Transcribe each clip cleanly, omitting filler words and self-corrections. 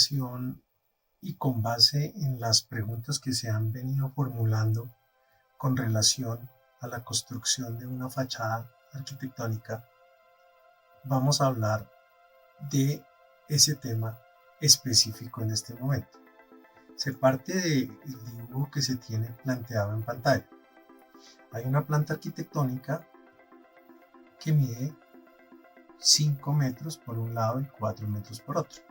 ocasión y con base en las preguntas que se han venido formulando con relación a la construcción de una fachada arquitectónica, vamos a hablar de ese tema específico en este momento. Se parte del dibujo que se tiene planteado en pantalla. Hay una planta arquitectónica que mide 5 metros por un lado y 4 metros por otro.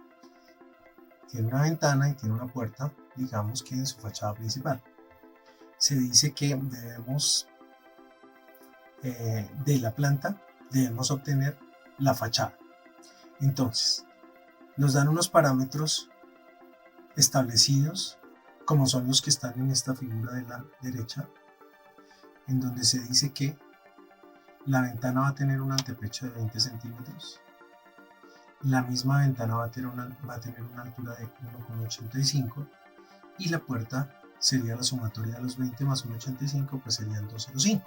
Tiene una ventana y tiene una puerta, digamos que en su fachada principal. Se dice que debemos, de la planta, debemos obtener la fachada. Entonces, nos dan unos parámetros establecidos, como son los que están en esta figura de la derecha, en donde se dice que la ventana va a tener un antepecho de 20 centímetros. La misma ventana va a tener una altura de 1,85 y la puerta sería la sumatoria de los 20 más 1,85, pues serían 2,05.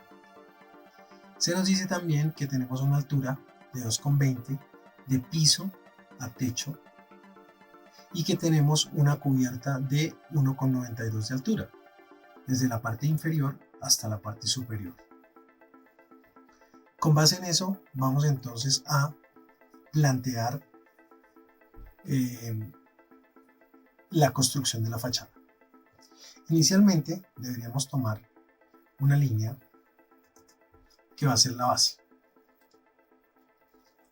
Se nos dice también que tenemos una altura de 2,20 de piso a techo y que tenemos una cubierta de 1,92 de altura, desde la parte inferior hasta la parte superior. Con base en eso, vamos entonces a plantear la construcción de la fachada. Inicialmente deberíamos tomar una línea que va a ser la base.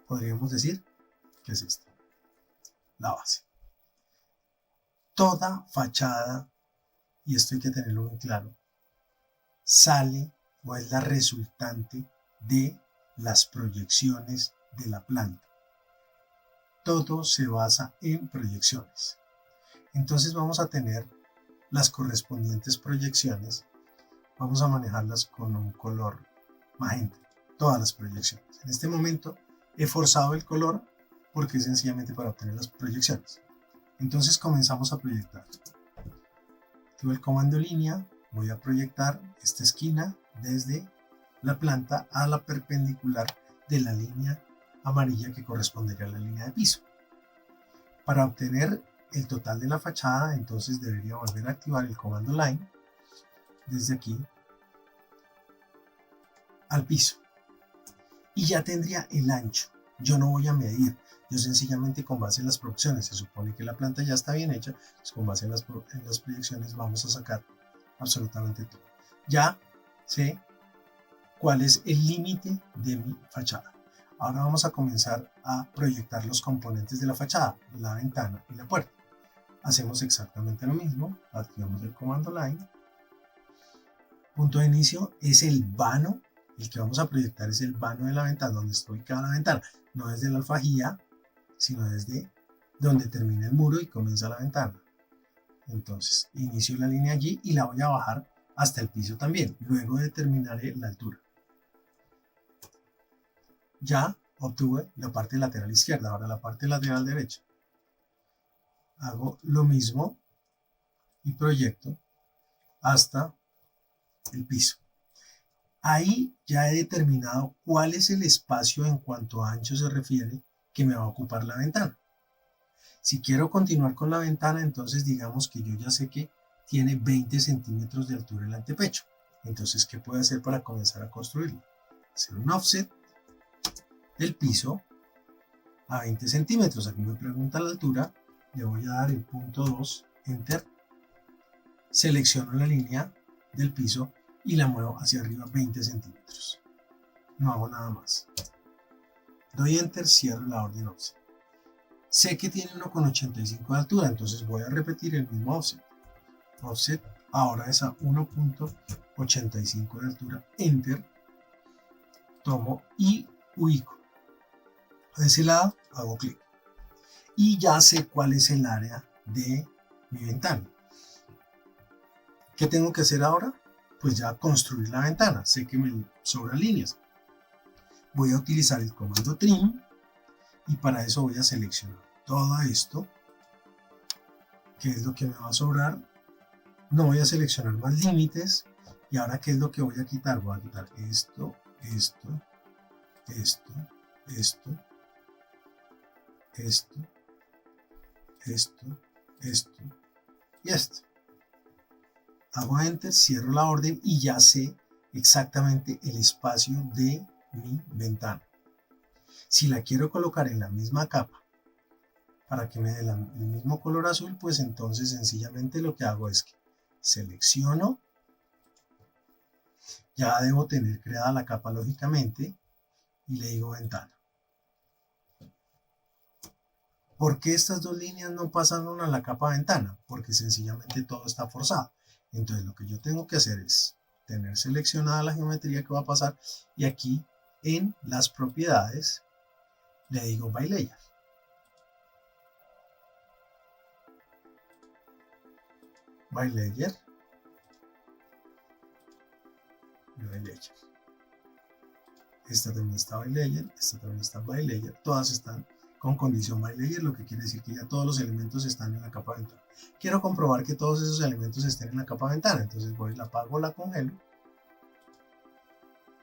Podríamos decir que es esta, la base. Toda fachada, y esto hay que tenerlo muy claro, sale o es la resultante de las proyecciones de la planta. Todo se basa en proyecciones. Entonces vamos a tener las correspondientes proyecciones, vamos a manejarlas con un color magenta, todas las proyecciones. En este momento he forzado el color porque es sencillamente para obtener las proyecciones. Entonces comenzamos a proyectar. Activo el comando línea, voy a proyectar esta esquina desde la planta a la perpendicular de la línea amarilla que correspondería a la línea de piso. Para obtener el total de la fachada, entonces debería volver a activar el comando line desde aquí al piso y ya tendría el ancho. Yo no voy a medir, yo sencillamente con base en las proyecciones, se supone que la planta ya está bien hecha, pues con base en las proyecciones vamos a sacar absolutamente todo. Ya sé cuál es el límite de mi fachada. Ahora vamos a comenzar a proyectar los componentes de la fachada, la ventana y la puerta. Hacemos exactamente lo mismo, activamos el comando line. Punto de inicio es el vano, el que vamos a proyectar es el vano de la ventana, donde está ubicada la ventana, no desde la alfajía, sino desde donde termina el muro y comienza la ventana. Entonces, inicio la línea allí y la voy a bajar hasta el piso también, luego determinaré la altura. Ya obtuve la parte lateral izquierda, ahora la parte lateral derecha. Hago lo mismo y proyecto hasta el piso. Ahí ya he determinado cuál es el espacio en cuanto a ancho se refiere que me va a ocupar la ventana. Si quiero continuar con la ventana, entonces digamos que yo ya sé que tiene 20 centímetros de altura el antepecho. Entonces, ¿qué puedo hacer para comenzar a construirlo? Hacer un offset del piso a 20 centímetros. Aquí me pregunta la altura, le voy a dar el punto 2, enter, selecciono la línea del piso y la muevo hacia arriba 20 centímetros. No hago nada más. Doy enter, cierro la orden offset. Sé que tiene 1,85 de altura, entonces voy a repetir el mismo offset. Offset ahora es a 1,85 de altura, enter, tomo y ubico. De ese lado hago clic y ya sé cuál es el área de mi ventana. ¿Qué tengo que hacer ahora? Pues ya construir la ventana. Sé que me sobran líneas. Voy a utilizar el comando trim y para eso voy a seleccionar todo esto, que es lo que me va a sobrar. No voy a seleccionar más límites. Y ahora, ¿qué es lo que voy a quitar? Voy a quitar esto, esto, esto, esto, esto, esto, esto y esto. Hago Enter, cierro la orden y ya sé exactamente el espacio de mi ventana. Si la quiero colocar en la misma capa para que me dé el mismo color azul, pues entonces sencillamente lo que hago es que selecciono, ya debo tener creada la capa lógicamente, y le digo ventana. ¿Por qué estas dos líneas no pasaron a la capa ventana? Porque sencillamente todo está forzado. Entonces lo que yo tengo que hacer es tener seleccionada la geometría que va a pasar y aquí en las propiedades le digo by layer. By layer. By layer. Esta también está by layer, esta también está by layer. Todas están con condición by layer, lo que quiere decir que ya todos los elementos están en la capa ventana. Quiero comprobar que todos esos elementos estén en la capa ventana, entonces voy, la apago, la congelo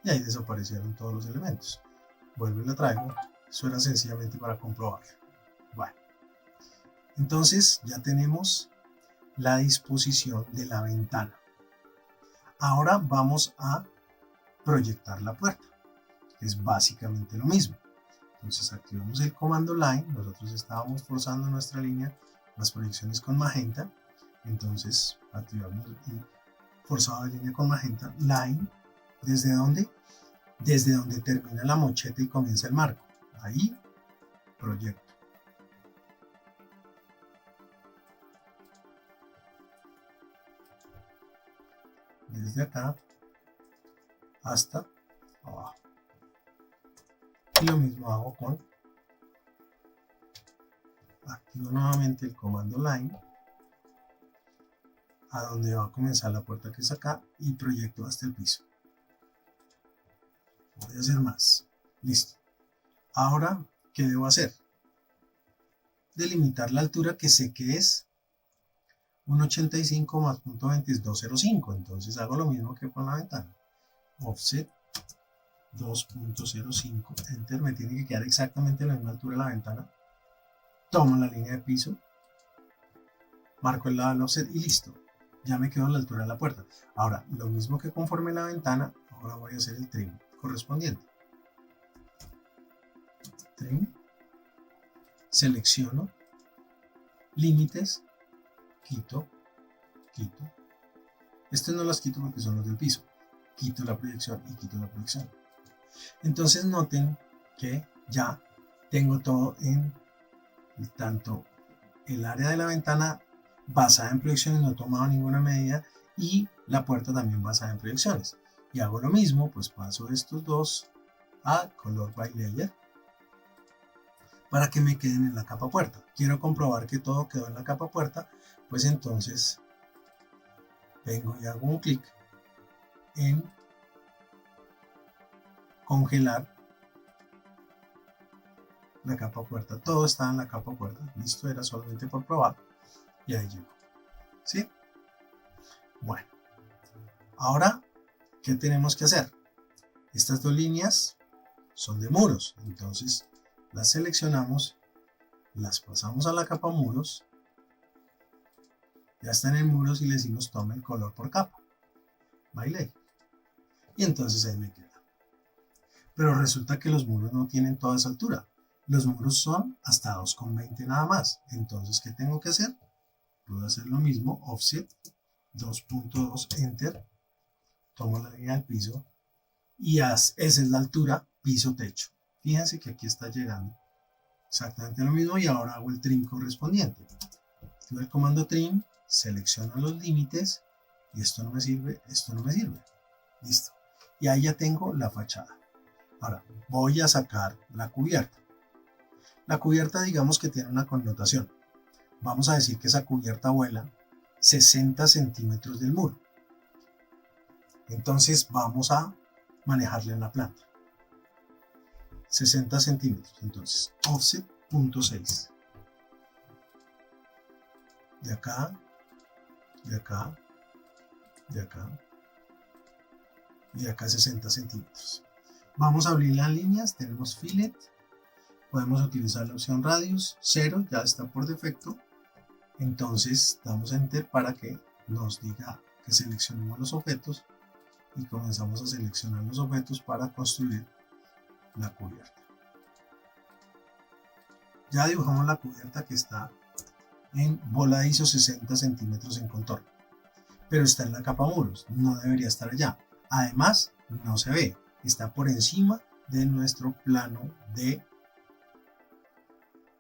y ahí desaparecieron todos los elementos. Vuelvo y la traigo. Eso era sencillamente para comprobarlo. Bueno, entonces ya tenemos la disposición de la ventana. Ahora vamos a proyectar la puerta, que es básicamente lo mismo. Entonces activamos el comando line. Nosotros estábamos forzando nuestra línea, las proyecciones con magenta. Entonces activamos el forzado de línea con magenta. Line, ¿desde dónde? Desde donde termina la mocheta y comienza el marco. Ahí, proyecto. Desde acá hasta abajo. Y lo mismo hago con, activo nuevamente el comando line, a donde va a comenzar la puerta que es acá, y proyecto hasta el piso. Voy a hacer más. Listo. Ahora, ¿qué debo hacer? Delimitar la altura que sé que es 1.85 más .2205. Entonces hago lo mismo que con la ventana. Offset 2.05, enter, me tiene que quedar exactamente a la misma altura de la ventana. Tomo la línea de piso, marco el lado del offset y listo. Ya me quedo a la altura de la puerta. Ahora, lo mismo que conforme la ventana, ahora voy a hacer el trim correspondiente. Trim, selecciono, límites, quito. Estos no los quito porque son los del piso. Quito la proyección y quito la proyección. Entonces noten que ya tengo todo en tanto el área de la ventana basada en proyecciones, no he tomado ninguna medida, y la puerta también basada en proyecciones. Y hago lo mismo, pues paso estos dos a color by layer para que me queden en la capa puerta. Quiero comprobar que todo quedó en la capa puerta, pues entonces vengo y hago un clic en congelar la capa puerta. Todo está en la capa puerta. Listo, era solamente por probar. Y ahí llegó. ¿Sí? Bueno. Ahora, ¿qué tenemos que hacer? Estas dos líneas son de muros. Entonces, las seleccionamos, las pasamos a la capa muros. Ya están en muros y le decimos toma el color por capa. By layer. Y entonces ahí me queda. Pero resulta que los muros no tienen toda esa altura. Los muros son hasta 2,20 nada más. Entonces, ¿qué tengo que hacer? Puedo hacer lo mismo, offset 2.2, enter, tomo la línea del piso y esa es la altura piso-techo. Fíjense que aquí está llegando exactamente lo mismo y ahora hago el trim correspondiente. Activo el comando trim, selecciono los límites y esto no me sirve, esto no me sirve. Listo. Y ahí ya tengo la fachada. Ahora, voy a sacar la cubierta. La cubierta, digamos que tiene una connotación. Vamos a decir que esa cubierta vuela 60 centímetros del muro. Entonces vamos a manejarle en la planta. 60 centímetros. Entonces, offset 0.6. De acá, de acá, de acá, y de acá 60 centímetros. Vamos a abrir las líneas, tenemos fillet, podemos utilizar la opción radius, 0, ya está por defecto, Entonces damos Enter para que nos diga que seleccionemos los objetos y comenzamos a seleccionar los objetos para construir la cubierta. Ya dibujamos la cubierta que está en voladizo 60 centímetros en contorno, pero está en la capa muros, no debería estar allá. Además, no se ve, está por encima de nuestro plano de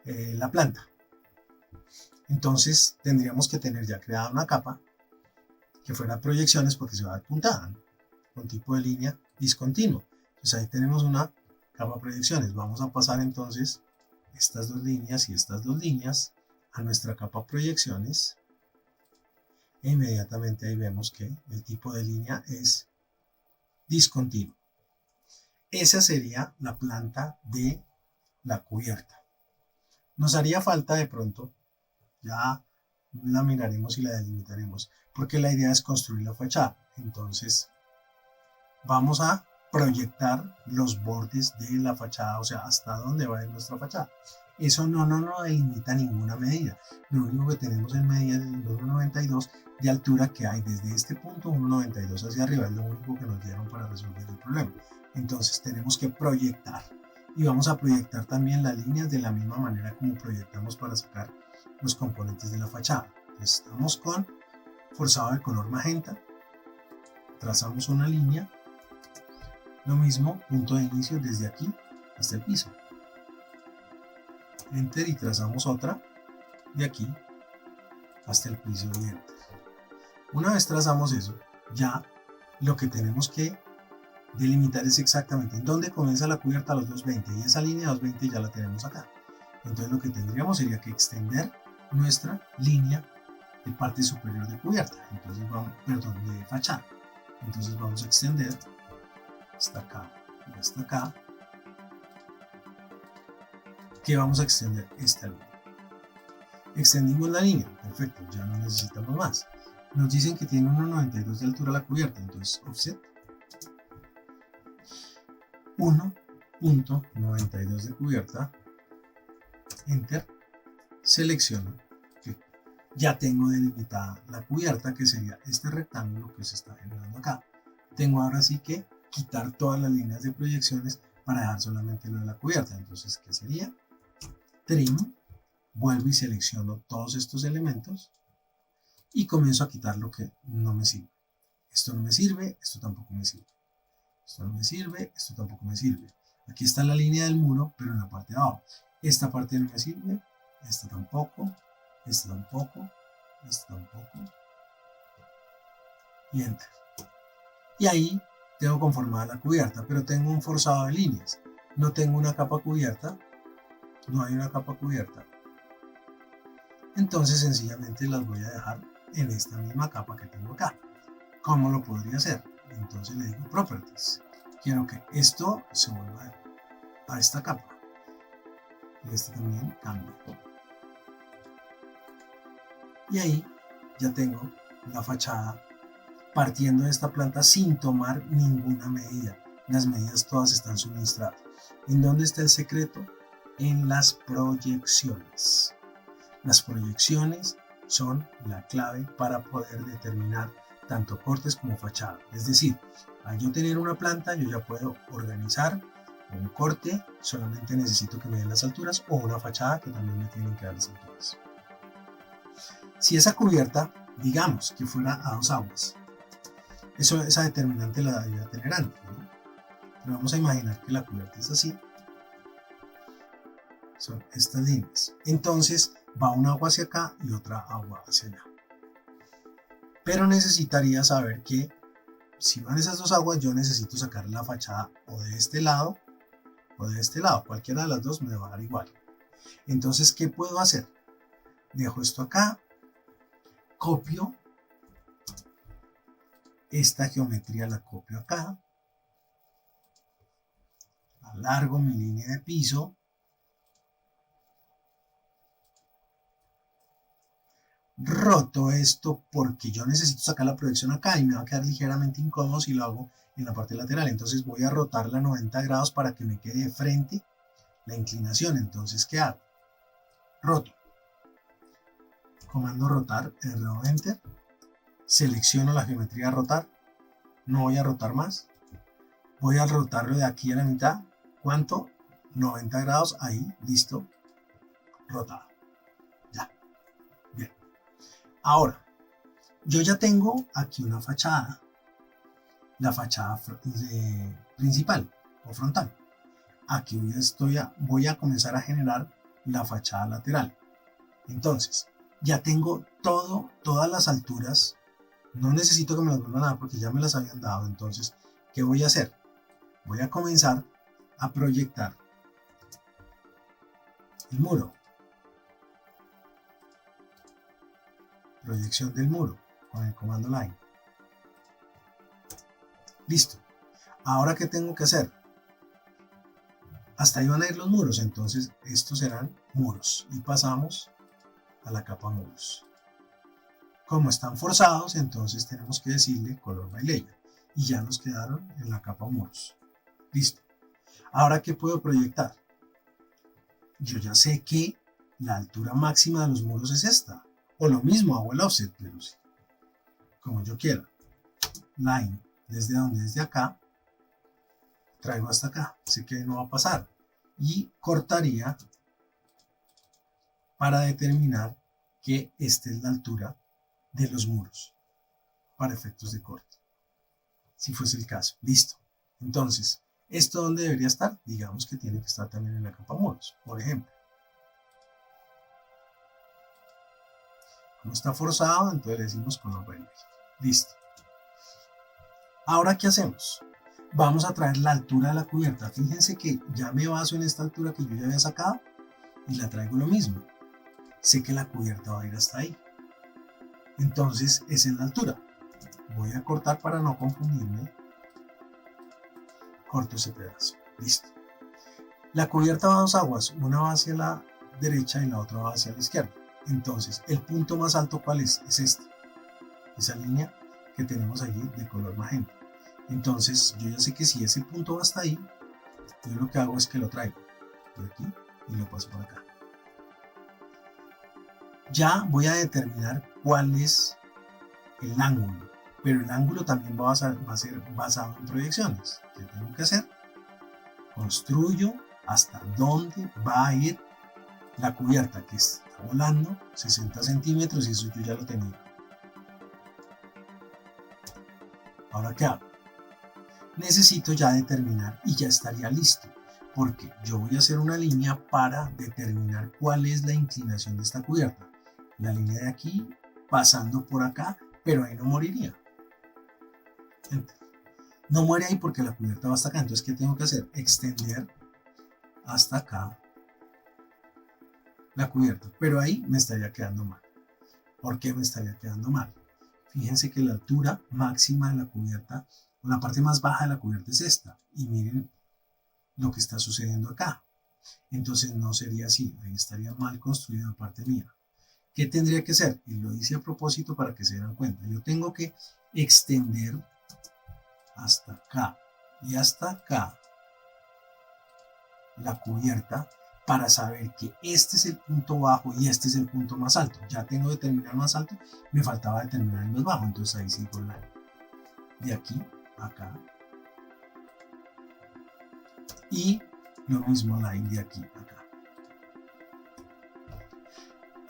la planta. Entonces tendríamos que tener ya creada una capa que fuera proyecciones porque se va a dar puntada, ¿no? Con tipo de línea discontinuo. Entonces ahí tenemos una capa proyecciones. Vamos a pasar entonces estas dos líneas y estas dos líneas a nuestra capa proyecciones e inmediatamente ahí vemos que el tipo de línea es discontinuo. Esa sería la planta de la cubierta. Nos haría falta de pronto, ya la miraremos y la delimitaremos, porque la idea es construir la fachada. Entonces vamos a proyectar los bordes de la fachada, o sea, hasta dónde va a ir nuestra fachada. Eso no delimita ninguna medida. Lo único que tenemos en medida es el 1,92 de altura que hay desde este punto, 1,92 hacia arriba, es lo único que nos dieron para resolver el problema. Entonces tenemos que proyectar y vamos a proyectar también las líneas de la misma manera como proyectamos para sacar los componentes de la fachada. Entonces, estamos con forzado de color magenta, trazamos una línea, lo mismo, punto de inicio desde aquí hasta el piso. Enter y trazamos otra de aquí hasta el piso y Enter. Una vez trazamos eso, ya lo que tenemos que delimitar es exactamente en dónde comienza la cubierta a los 220 y esa línea de 220 ya la tenemos acá. Entonces lo que tendríamos sería que extender nuestra línea de parte superior de cubierta, entonces vamos, perdón, de fachada. Entonces vamos a extender hasta acá y hasta acá. ¿Qué vamos a extender? Esta línea. Extendimos la línea, perfecto, ya no necesitamos más. Nos dicen que tiene 1,92 de altura la cubierta, entonces offset 1,92 de cubierta, enter, selecciono que ya tengo delimitada la cubierta, que sería este rectángulo que se está generando acá. Tengo ahora sí que quitar todas las líneas de proyecciones para dejar solamente lo de la cubierta. Entonces, ¿qué sería? Trim, vuelvo y selecciono todos estos elementos y comienzo a quitar lo que no me sirve. Esto no me sirve, esto tampoco me sirve. Esto no me sirve, esto tampoco me sirve. Aquí está la línea del muro, pero en la parte de abajo. Esta parte no me sirve, esta tampoco, esta tampoco, esta tampoco. Y enter. Y ahí tengo conformada la cubierta, pero tengo un forzado de líneas. No tengo una capa cubierta, no hay una capa cubierta. Entonces sencillamente las voy a dejar en esta misma capa que tengo acá. ¿Cómo lo podría hacer? Entonces le digo Properties. Quiero que esto se vuelva a esta capa. Y este también cambia. Y ahí ya tengo la fachada partiendo de esta planta sin tomar ninguna medida. Las medidas todas están suministradas. ¿En dónde está el secreto? En las proyecciones. Las proyecciones son la clave para poder determinar tanto cortes como fachada. Es decir, al yo tener una planta, yo ya puedo organizar un corte, solamente necesito que me den las alturas, o una fachada que también me tienen que dar las alturas. Si esa cubierta, digamos que fuera a 2 aguas, esa determinante la debería tener antes, ¿no? Pero vamos a imaginar que la cubierta es así. Son estas líneas. Entonces va un agua hacia acá y otra agua hacia allá. Pero necesitaría saber que si van esas dos aguas, yo necesito sacar la fachada o de este lado o de este lado. Cualquiera de las dos me va a dar igual. Entonces, ¿qué puedo hacer? Dejo esto acá, copio esta geometría, la copio acá, alargo mi línea de piso, roto esto porque yo necesito sacar la proyección acá y me va a quedar ligeramente incómodo si lo hago en la parte lateral. Entonces voy a rotarla 90 grados para que me quede de frente la inclinación. Entonces, ¿qué hago? Roto. comando rotar, R o Enter, selecciono la geometría rotar, no voy a rotar más, voy a rotarlo de aquí a la mitad, ¿cuánto? 90 grados, ahí, listo, rotado, ya, bien. Ahora, yo ya tengo aquí una fachada, la fachada principal o frontal. Aquí voy a comenzar a generar la fachada lateral. Entonces, ya tengo todas las alturas. No necesito que me las vuelvan a dar porque ya me las habían dado. Entonces, ¿qué voy a hacer? Voy a comenzar a proyectar el muro. Proyección del muro con el comando line. Listo. Ahora, ¿qué tengo que hacer? Hasta ahí van a ir los muros, entonces estos serán muros. Y pasamos a la capa muros. Como están forzados, entonces tenemos que decirle color by layer. Y ya nos quedaron en la capa muros. Listo. Ahora, ¿qué puedo proyectar? Yo ya sé que la altura máxima de los muros es esta. O lo mismo, hago el offset, pero sí, como yo quiera. Line, desde acá, traigo hasta acá. Sé que no va a pasar. Y cortaría para determinar que esta es la altura de los muros para efectos de corte. Si fuese el caso. Listo. Entonces, ¿esto dónde debería estar? Digamos que tiene que estar también en la capa muros, por ejemplo. Como está forzado, entonces le decimos color by layer. Listo. Ahora, ¿qué hacemos? Vamos a traer la altura de la cubierta. Fíjense que ya me baso en esta altura que yo ya había sacado y la traigo lo mismo. Sé que la cubierta va a ir hasta ahí. Entonces, esa es la altura. Voy a cortar para no confundirme. Corto ese pedazo. Listo. La cubierta va a dos aguas. Una va hacia la derecha y la otra va hacia la izquierda. Entonces, el punto más alto, ¿cuál es? Es este. Esa línea que tenemos allí de color magenta. Entonces, yo ya sé que si ese punto va hasta ahí, yo lo que hago es que lo traigo por aquí y lo paso por acá. Ya voy a determinar cuál es el ángulo, pero el ángulo también va a ser basado en proyecciones. ¿Qué tengo que hacer? Construyo hasta dónde va a ir la cubierta que está volando, 60 centímetros, y eso yo ya lo tenía. Ahora, ¿qué hago? Necesito ya determinar y ya estaría listo, porque yo voy a hacer una línea para determinar cuál es la inclinación de esta cubierta. La línea de aquí, pasando por acá, pero ahí no moriría. No muere ahí porque la cubierta va hasta acá. Entonces, ¿qué tengo que hacer? Extender hasta acá la cubierta, pero ahí me estaría quedando mal. ¿Por qué me estaría quedando mal? Fíjense que la altura máxima de la cubierta, o la parte más baja de la cubierta es esta. Y miren lo que está sucediendo acá. Entonces no sería así, ahí estaría mal construido de parte mía. ¿Qué tendría que hacer? Y lo hice a propósito para que se dieran cuenta. Yo tengo que extender hasta acá y hasta acá la cubierta para saber que este es el punto bajo y este es el punto más alto. Ya tengo determinado el más alto, me faltaba determinar el más bajo, entonces ahí sigo la de aquí a acá. Y lo mismo la de aquí a acá.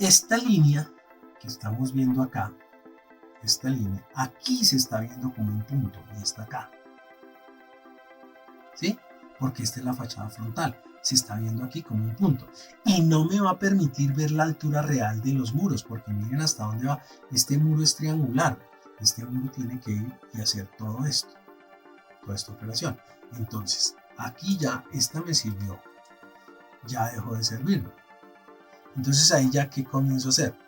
Esta línea que estamos viendo acá, esta línea, aquí se está viendo como un punto y está acá. ¿Sí? Porque esta es la fachada frontal. Se está viendo aquí como un punto. Y no me va a permitir ver la altura real de los muros, porque miren hasta dónde va. Este muro es triangular. Este muro tiene que ir y hacer todo esto. Toda esta operación. Entonces, aquí ya esta me sirvió. Ya dejó de servirme. Entonces ahí ya, ¿qué comienzo a hacer?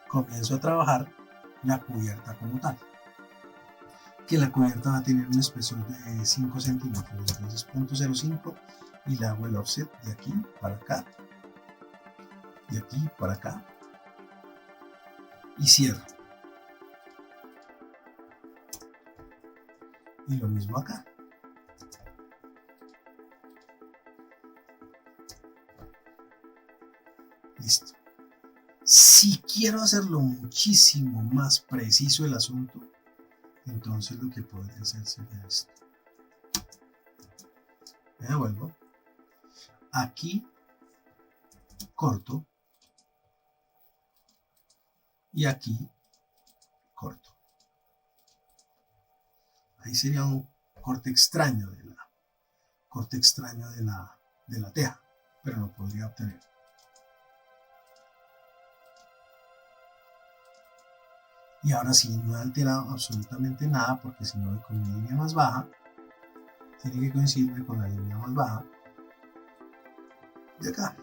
Comienzo a trabajar la cubierta como tal. Que la cubierta va a tener un espesor de 5 centímetros. Entonces 0.05 y le hago el offset de aquí para acá. De aquí para acá. Y cierro. Y lo mismo acá. Listo. Si quiero hacerlo muchísimo más preciso el asunto, entonces lo que podría hacer sería esto. Me devuelvo. Aquí corto. Y aquí corto. Ahí sería un corte extraño de la teja, pero lo podría obtener. Y ahora sí, no he alterado absolutamente nada, porque si no voy con mi línea más baja, tiene que coincidirme con la línea más baja de acá.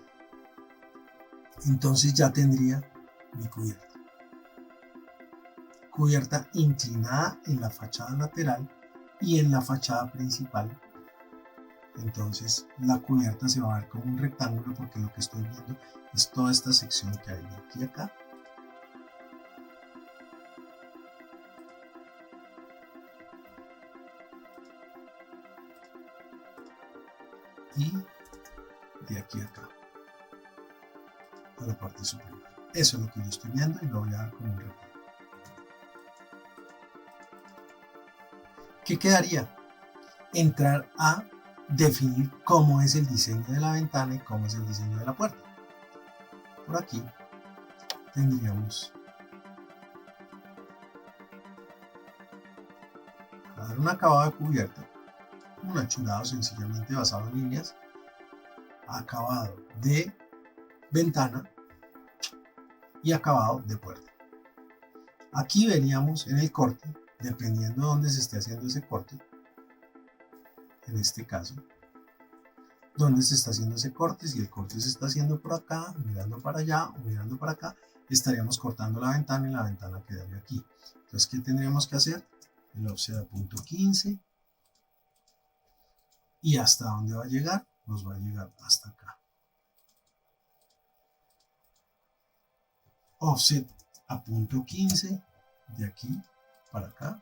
Entonces ya tendría mi cubierta. Cubierta inclinada en la fachada lateral y en la fachada principal. Entonces la cubierta se va a ver como un rectángulo, porque lo que estoy viendo es toda esta sección que hay de aquí a acá. Y de aquí a acá, a la parte superior. Eso es lo que yo estoy viendo y lo voy a dar como un rectángulo. ¿Qué quedaría? Entrar a definir cómo es el diseño de la ventana y cómo es el diseño de la puerta. Por aquí tendríamos a dar un acabado de cubierta, un achurado sencillamente basado en líneas, acabado de ventana y acabado de puerta. Aquí veríamos en el corte, dependiendo de dónde se esté haciendo ese corte, en este caso, dónde se está haciendo ese corte. Si el corte se está haciendo por acá, mirando para allá o mirando para acá, estaríamos cortando la ventana y la ventana quedaría aquí. Entonces, ¿qué tendríamos que hacer? El offset a punto 15. ¿Y hasta dónde va a llegar? Nos va a llegar hasta acá. Offset a punto 15, de aquí para acá,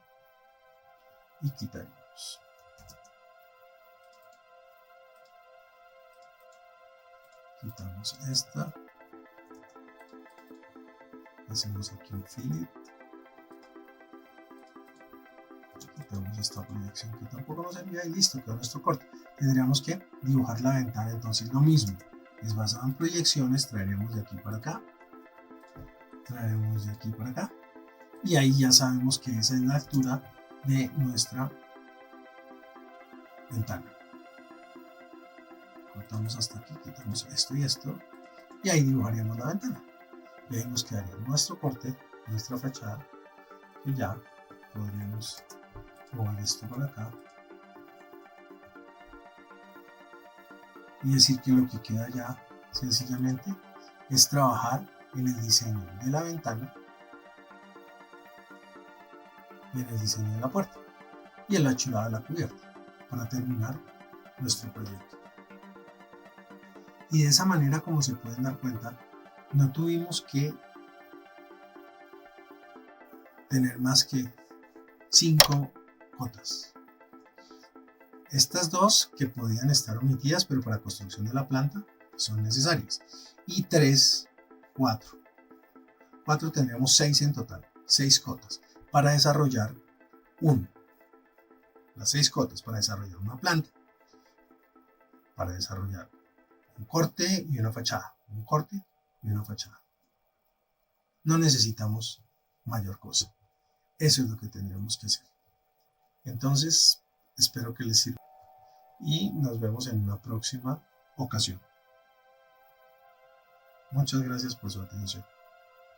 y quitaríamos. Quitamos esta. Hacemos aquí un fillet. Quitamos esta proyección que tampoco nos servía y listo, quedó nuestro corte. Tendríamos que dibujar la ventana, entonces lo mismo. Es basado en proyecciones, traeremos de aquí para acá. Traemos de aquí para acá. Y ahí ya sabemos que esa es la altura de nuestra ventana. Cortamos hasta aquí, quitamos esto y esto, y ahí dibujaríamos la ventana. Y ahí nos quedaría nuestro corte, nuestra fachada, y ya podríamos mover esto para acá y decir que lo que queda ya sencillamente es trabajar en el diseño de la ventana y en el diseño de la puerta y en la achurada de la cubierta para terminar nuestro proyecto. Y de esa manera, como se pueden dar cuenta, no tuvimos que tener más que 5 cotas. Estas dos que podían estar omitidas, pero para construcción de la planta son necesarias. Y 3, 4. 4 tendríamos 6 en total, 6 cotas para desarrollar las 6 cotas para desarrollar una planta, para desarrollar un corte y una fachada, un corte y una fachada. No necesitamos mayor cosa. Eso es lo que tendríamos que hacer. Entonces, espero que les sirva y nos vemos en una próxima ocasión. Muchas gracias por su atención.